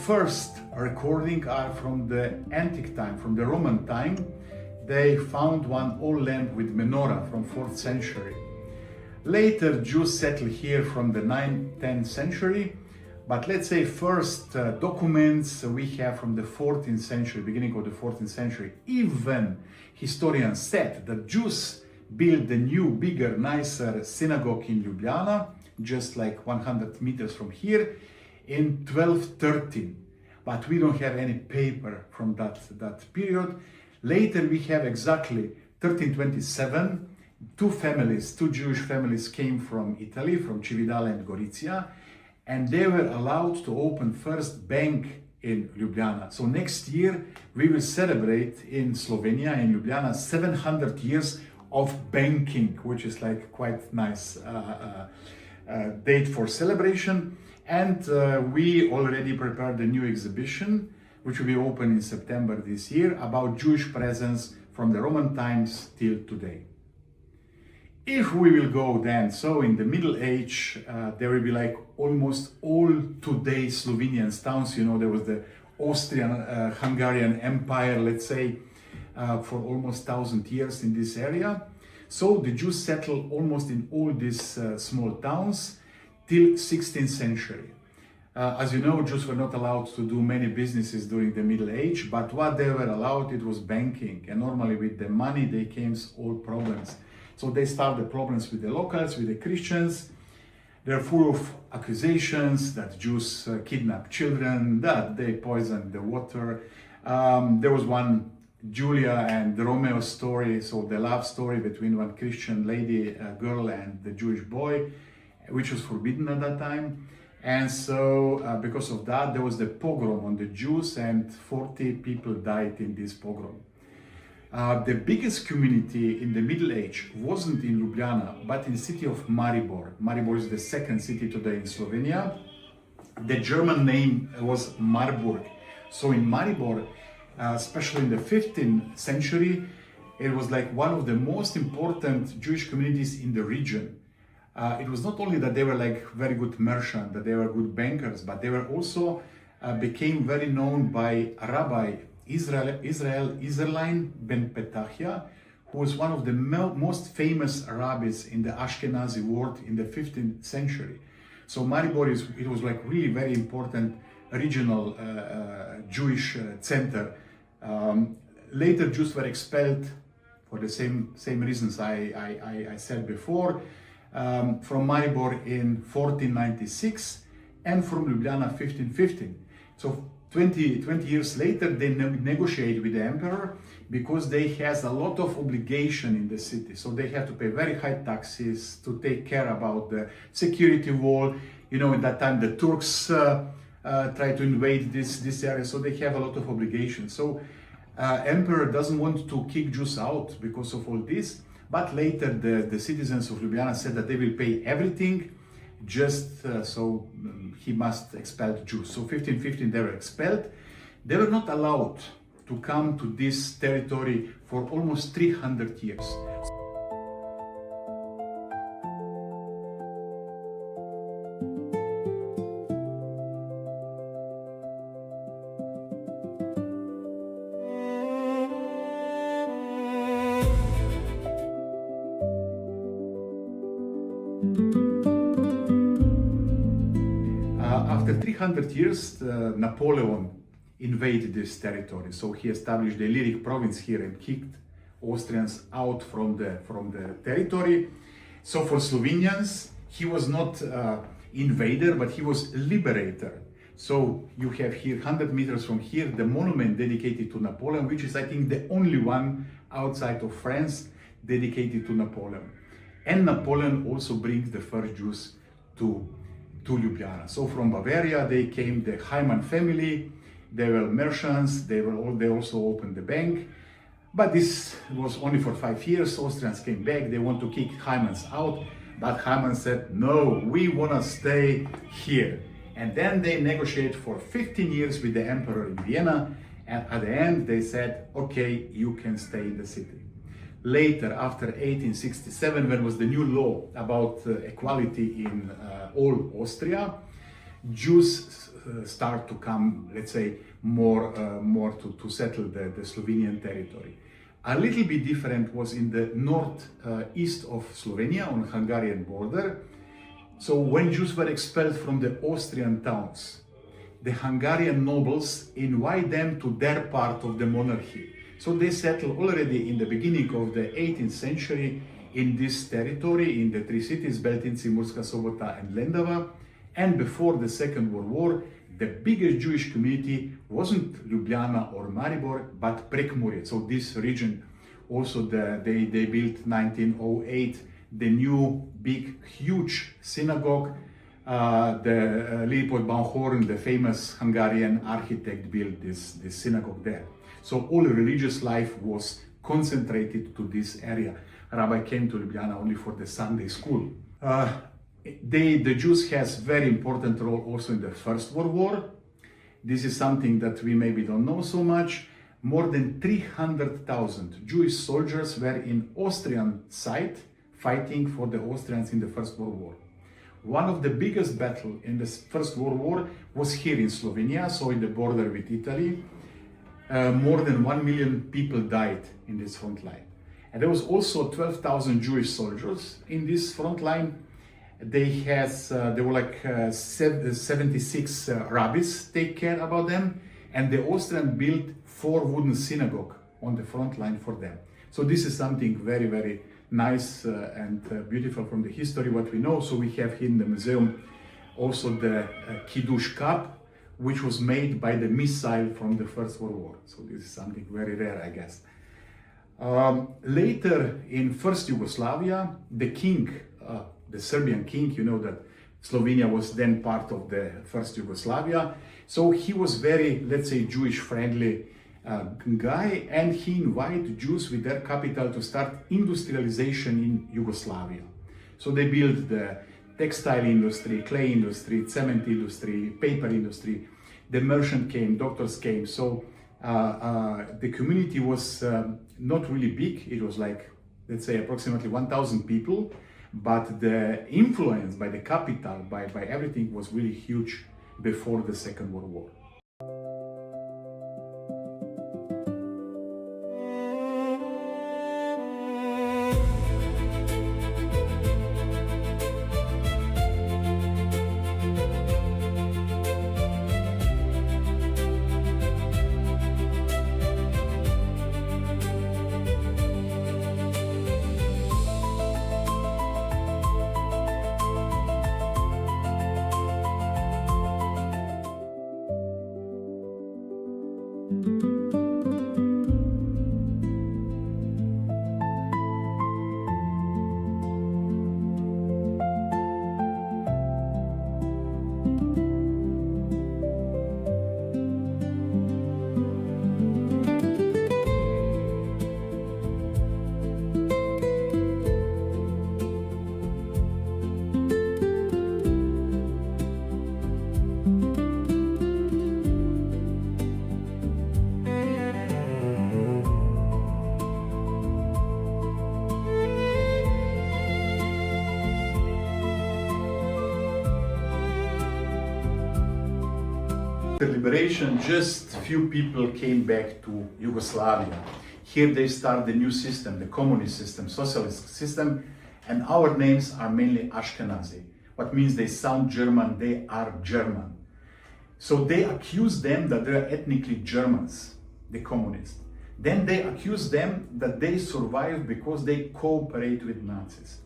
first recordings are from the antique time, from the Roman time. They found one old lamp with menorah from 4th century. Later, Jews settled here from the 9th, 10th century. But let's say first documents we have from the 14th century, beginning of the 14th century. Even historians said that Jews built the new, bigger, nicer synagogue in Ljubljana, just like 100 meters from here, in 1213. But we don't have any paper from that period. Later we have exactly 1327, two Jewish families came from Italy, from Cividale and Gorizia, and they were allowed to open first bank in Ljubljana. So next year we will celebrate in Slovenia, in Ljubljana, 700 years of banking, which is like quite nice date for celebration. And we already prepared a new exhibition, which will be open in September this year, about Jewish presence from the Roman times till today. If we will go then, so in the Middle Age, there will be like almost all today Slovenian towns. You know, there was the Austrian-Hungarian Empire, let's say, for almost 1,000 years in this area. So the Jews settled almost in all these small towns till 16th century. As you know, Jews were not allowed to do many businesses during the Middle Age, but what they were allowed, it was banking. And normally with the money, they came all problems. So they start the problems with the locals, with the Christians. They're full of accusations that Jews kidnap children, that they poisoned the water. There was one Julia and Romeo story, so the love story between one Christian lady, girl, and the Jewish boy, which was forbidden at that time. And so because of that, there was the pogrom on the Jews, and 40 people died in this pogrom. The biggest community in the Middle Age wasn't in Ljubljana, but in the city of Maribor. Maribor is the second city today in Slovenia. The German name was Marburg. So in Maribor, especially in the 15th century, it was like one of the most important Jewish communities in the region. It was not only that they were like very good merchants, that they were good bankers, but they were also became very known by Rabbi Israel Iserlein ben Petachia, who was one of the most famous rabbis in the Ashkenazi world in the 15th century. So Maribor it was like really very important regional Jewish center. Later Jews were expelled for the same reasons I said before, from Maribor in 1496 and from Ljubljana 1515. So 20 years later, they negotiate with the emperor because they has a lot of obligation in the city. So they have to pay very high taxes to take care about the security wall. You know, at that time, the Turks try to invade this area, so they have a lot of obligations. So emperor doesn't want to kick Jews out because of all this. But later, the citizens of Ljubljana said that they will pay everything, just so he must expel Jews. So 1515 they were expelled. They were not allowed to come to this territory for almost 300 years. After 300 years, Napoleon invaded this territory. So he established the Illyric province here and kicked Austrians out from the territory. So for Slovenians, he was not invader, but he was liberator. So you have here, 100 meters from here, the monument dedicated to Napoleon, which is, I think, the only one outside of France dedicated to Napoleon. And Napoleon also brings the first Jews to Ljubljana. So from Bavaria, they came, the Heimann family. They were merchants. They also opened the bank. But this was only for 5 years. Austrians came back. They want to kick Heimanns out. But Heimann said, no, we want to stay here. And then they negotiated for 15 years with the emperor in Vienna. And at the end, they said, okay, you can stay in the city. Later, after 1867, when was the new law about equality in all Austria, Jews start to come, let's say, more to settle the Slovenian territory. A little bit different was in the northeast of Slovenia on the Hungarian border. So when Jews were expelled from the Austrian towns, the Hungarian nobles invite them to their part of the monarchy. So they settled already in the beginning of the 18th century in this territory, in the three cities, Beltinci, Murska Sobota and Lendava. And before the Second World War, the biggest Jewish community wasn't Ljubljana or Maribor, but Prekmurje. So this region, also they built 1908 the new big huge synagogue. The Leopold Bauhorn, the famous Hungarian architect, built this synagogue there. So all religious life was concentrated to this area. Rabbi came to Ljubljana only for the Sunday school. The Jews has very important role also in the First World War. This is something that we maybe don't know so much. More than 300,000 Jewish soldiers were in Austrian side fighting for the Austrians in the First World War. One of the biggest battles in the First World War was here in Slovenia, so in the border with Italy. More than 1 million people died in this front line. And there was also 12,000 Jewish soldiers in this front line. There were like 76 rabbis take care about them, and the Austrian built 4 wooden synagogues on the front line for them. So this is something very, very nice and beautiful from the history, what we know. So we have here in the museum also the Kiddush cup, which was made by the missile from the First World War. So this is something very rare, I guess. Later in First Yugoslavia, the king, the Serbian king, you know that Slovenia was then part of the First Yugoslavia. So he was very, let's say, Jewish friendly guy, and he invited Jews with their capital to start industrialization in Yugoslavia. So they built the textile industry, clay industry, cement industry, paper industry. The merchant came, doctors came. So the community was not really big. It was like, let's say, approximately 1,000 people. But the influence by the capital, by everything, was really huge before the Second World War. The liberation, just few people came back to Yugoslavia. Here they start the new system, the communist system, socialist system, and our names are mainly Ashkenazi. What means they sound German, they are German. So they accuse them that they are ethnically Germans, the communists. Then they accuse them that they survived because they cooperate with Nazis.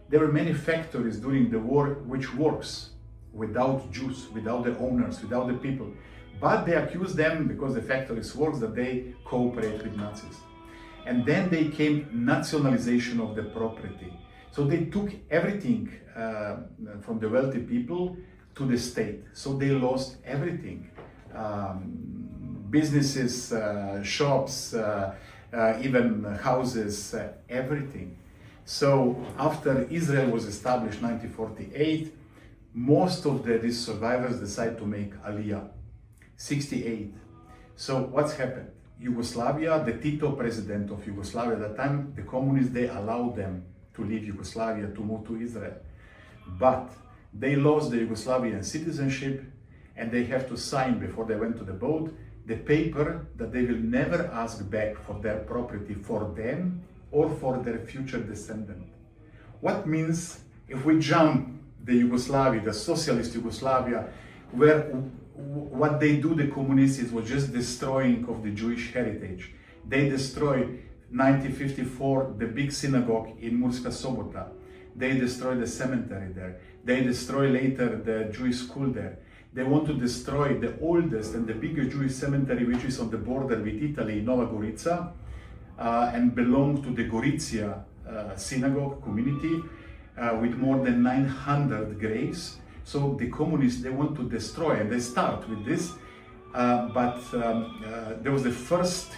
There were many factories during the war which works without Jews, without the owners, without the people. But they accuse them, because the factories works, that they cooperate with Nazis. And then they came nationalization of the property. So they took everything from the wealthy people to the state. So they lost everything. Businesses, shops, even houses, everything. So after Israel was established in 1948, most of these survivors decide to make Aliyah, 68. So what's happened? Yugoslavia, the Tito president of Yugoslavia at that time, the communists, they allowed them to leave Yugoslavia to move to Israel. But They lost the Yugoslavian citizenship, and they have to sign before they went to the boat the paper that they will never ask back for their property for them or for their future descendant. What means if we jump the Yugoslavia, the socialist Yugoslavia, where what they do, the communists, was just destroying of the Jewish heritage. They destroyed 1954 the big synagogue in Murska Sobota. They destroyed the cemetery there. They destroyed later the Jewish school there. They want to destroy the oldest and the biggest Jewish cemetery, which is on the border with Italy, Nova Gorica, and belongs to the Gorizia synagogue community with more than 900 graves. So the communists, they want to destroy, and they start with this.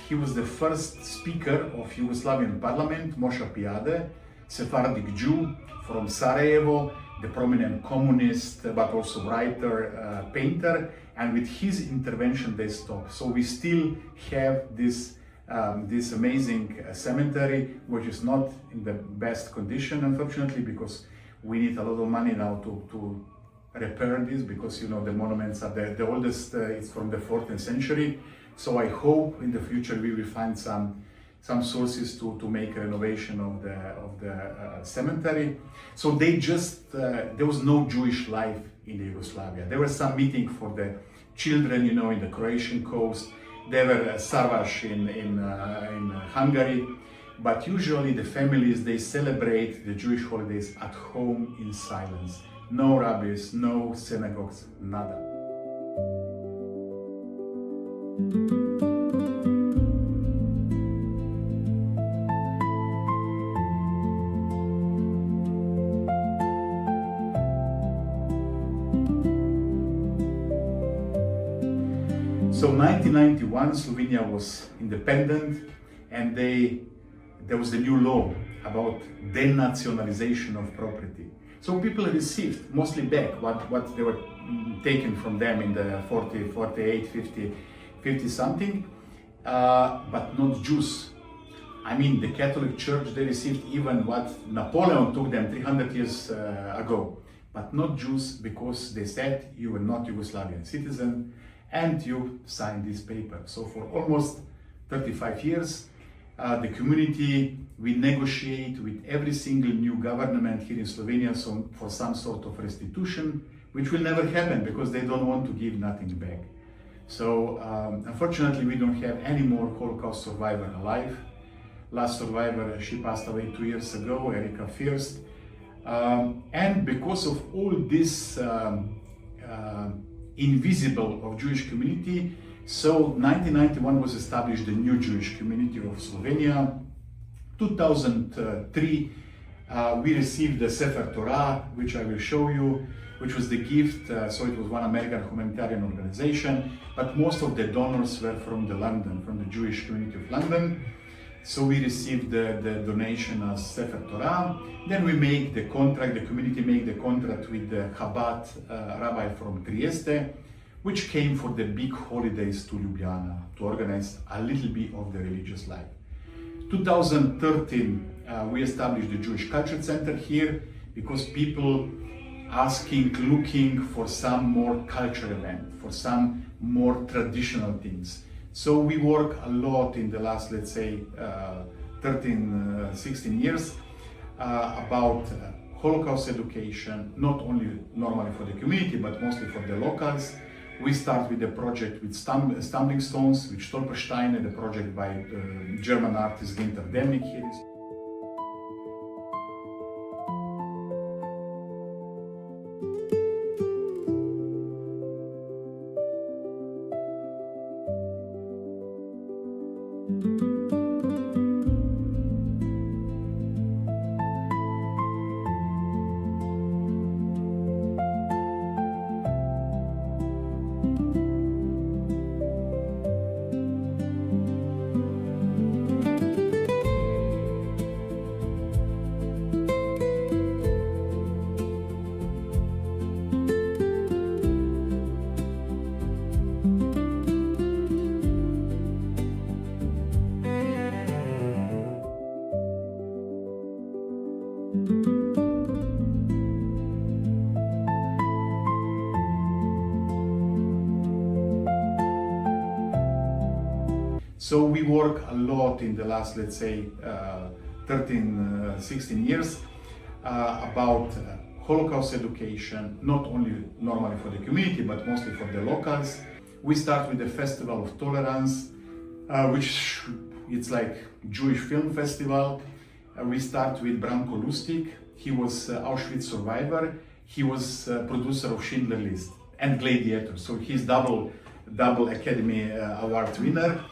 He was the first speaker of Yugoslavian parliament, Moshe Pijade, Sephardic Jew from Sarajevo, the prominent communist, but also writer, painter, and with his intervention they stopped. So we still have this amazing cemetery, which is not in the best condition, unfortunately, because we need a lot of money now to repair this, because the monuments are the oldest is from the 14th century. So I hope in the future we will find some sources to make a renovation of the cemetery. So they just there was no Jewish life in the Yugoslavia. There was some meeting for the children, in the Croatian coast. There were Sarvaš in Hungary. But usually the families, they celebrate the Jewish holidays at home in silence. No rabbis, no synagogues, nada. So 1991, Slovenia was independent, and there was a new law about denationalization of property. So people received mostly back what they were taken from them in the 40, 48, 50 something, but not Jews. I mean, the Catholic Church, they received even what Napoleon took them 300 years ago, but not Jews, because they said you were not Yugoslavian citizen and you signed this paper. So for almost 35 years, the community, we negotiate with every single new government here in Slovenia for some sort of restitution, which will never happen because they don't want to give nothing back. So unfortunately, we don't have any more Holocaust survivor alive. Last survivor, she passed away 2 years ago, Erika First. And because of all this invisible of Jewish community, so 1991 was established the new Jewish community of Slovenia. 2003 we received the Sefer Torah, which I will show you, which was the gift. So it was one American humanitarian organization, but most of the donors were from the Jewish community of London. So we received the donation as Sefer Torah. Then we make the contract, the community make the contract with the Chabad rabbi from Trieste, which came for the big holidays to Ljubljana, to organize a little bit of the religious life. 2013, we established the Jewish Culture Center here, because people looking for some more culture event, for some more traditional things. So we work a lot in the last, let's say, 16 years about Holocaust education, not only normally for the community, but mostly for the locals. We start with the project with stumbling stones, with Stolpersteine, the project by the German artist Ginter Demnig here. So we work a lot in the last, let's say, 16 years about Holocaust education, not only normally for the community, but mostly for the locals. We start with the Festival of Tolerance, which it's like Jewish film festival. We start with Branko Lustig. He was Auschwitz survivor. He was producer of Schindler's List and Gladiator. So he's double Academy Award winner.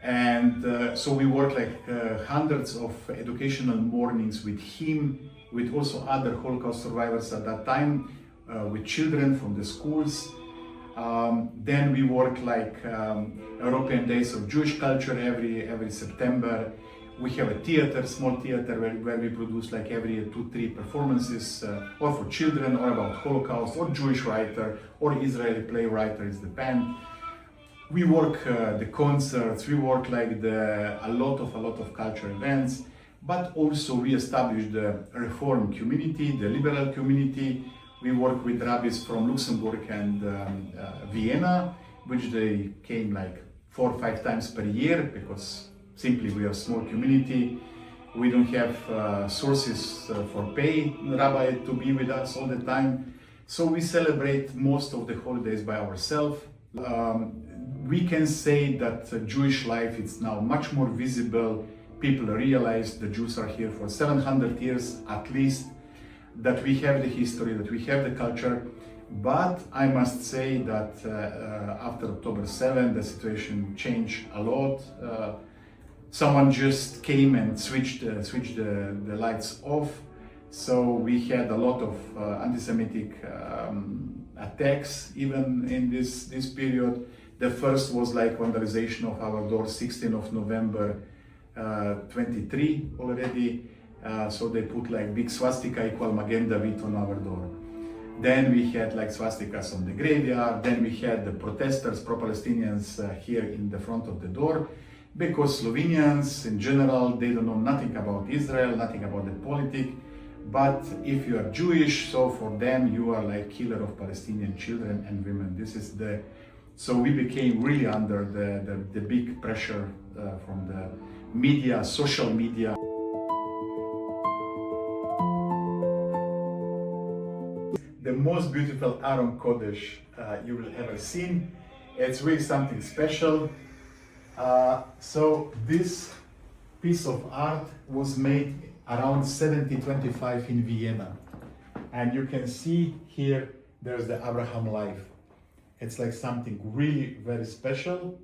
And so we work like hundreds of educational mornings with him, with also other Holocaust survivors at that time, with children from the schools. Then we work like European Days of Jewish Culture every September. We have a theater, small theater, where we produce like every 2-3 performances, or for children, or about Holocaust, or Jewish writer, or Israeli playwright, is the band. We work the concerts, we work like a lot of cultural events, but also we established the Reform community, the liberal community. We work with rabbis from Luxembourg and Vienna, which they came like 4 or 5 times per year, because simply we are a small community. We don't have sources for pay rabbi to be with us all the time. So we celebrate most of the holidays by ourselves. We can say that Jewish life is now much more visible. People realize the Jews are here for 700 years at least, that we have the history, that we have the culture. But I must say that after October 7, the situation changed a lot. Someone just came and switched the lights off. So we had a lot of anti-Semitic attacks even in this period. The first was like vandalization of our door, 16th of November 23 already. So they put like big swastika equal Magen David on our door. Then we had like swastikas on the graveyard. Then we had the protesters, pro-Palestinians here in the front of the door, because Slovenians in general, they don't know nothing about Israel, nothing about the politics. But if you are Jewish, so for them you are like killer of Palestinian children and women. So we became really under the big pressure from the media, social media. The most beautiful Aron Kodesh you will ever seen. It's really something special. So this piece of art was made around 1725 in Vienna. And you can see here, there's the Abraham life. It's like something really very special.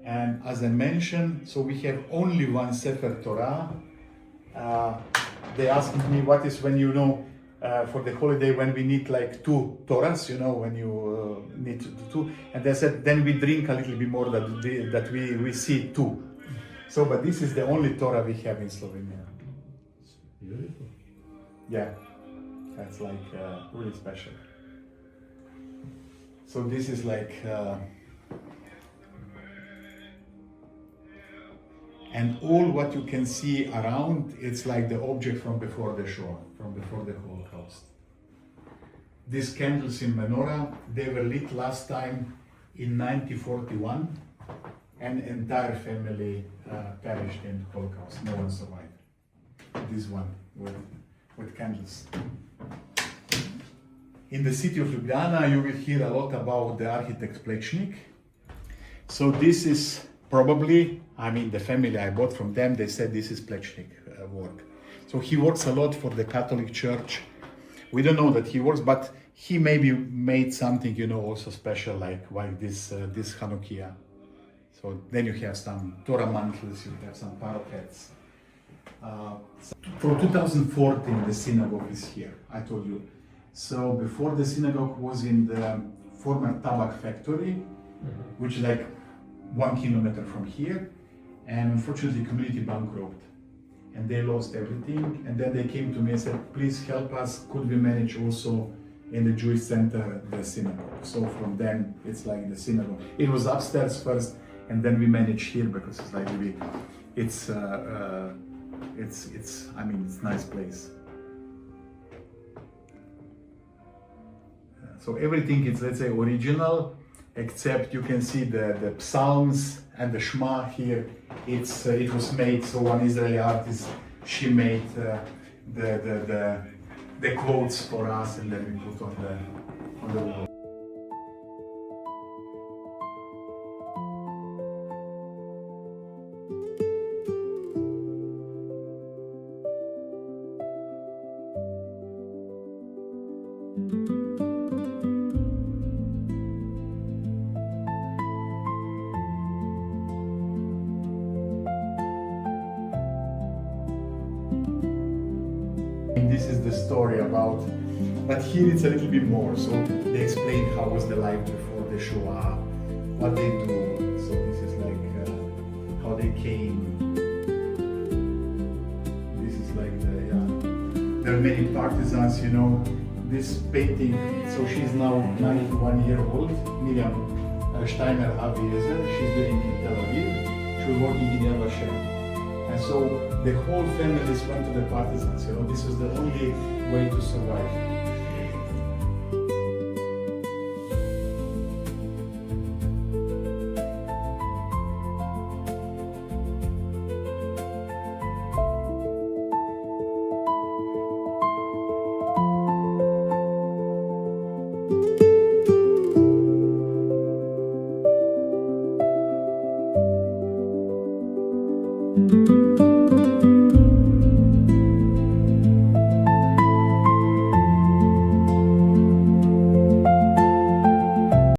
And as I mentioned, so we have only one Sefer Torah. They asked me what is when for the holiday when we need like 2 Torahs, when you need 2. And they said, then we drink a little bit more that we see 2. So, but this is the only Torah we have in Slovenia. Beautiful. Yeah, that's like really special. So this is like, and all what you can see around, it's like the object from before the Shoah, from before the Holocaust. These candles in menorah, they were lit last time in 1941, and entire family perished in Holocaust. No one survived. This one with candles. In the city of Ljubljana, you will hear a lot about the architect Plečnik. So this is probably, the family I bought from them, they said this is Plečnik work. So he works a lot for the Catholic Church. We don't know that he works, but he maybe made something, also special, like this Hanukkah. So then you have some Torah mantles, you have some parapets. From 2014, the synagogue is here, I told you. So before, the synagogue was in the former tobacco factory, which is like 1 kilometer from here. And unfortunately, the community bankrupt. And they lost everything. And then they came to me and said, please help us. Could we manage also in the Jewish center, the synagogue? So from then, it's like the synagogue. It was upstairs first, and then we managed here because it's like it's a nice place. So everything is, let's say, original. except you can see the psalms and the Shema here. It was made, so one Israeli artist, she made the quotes for us, and then we put on the wall. This is the story about, but here it's a little bit more. So they explain how was the life before the Shoah, what they do. So this is like how they came. This is like there are many partisans, you know. This painting, so she's now 91 years old, Miriam Steiner Avieser. She's living in Tel Aviv. She was working in Yad Vashem. And so the whole families went to the partisans, you know, this was the only way to survive.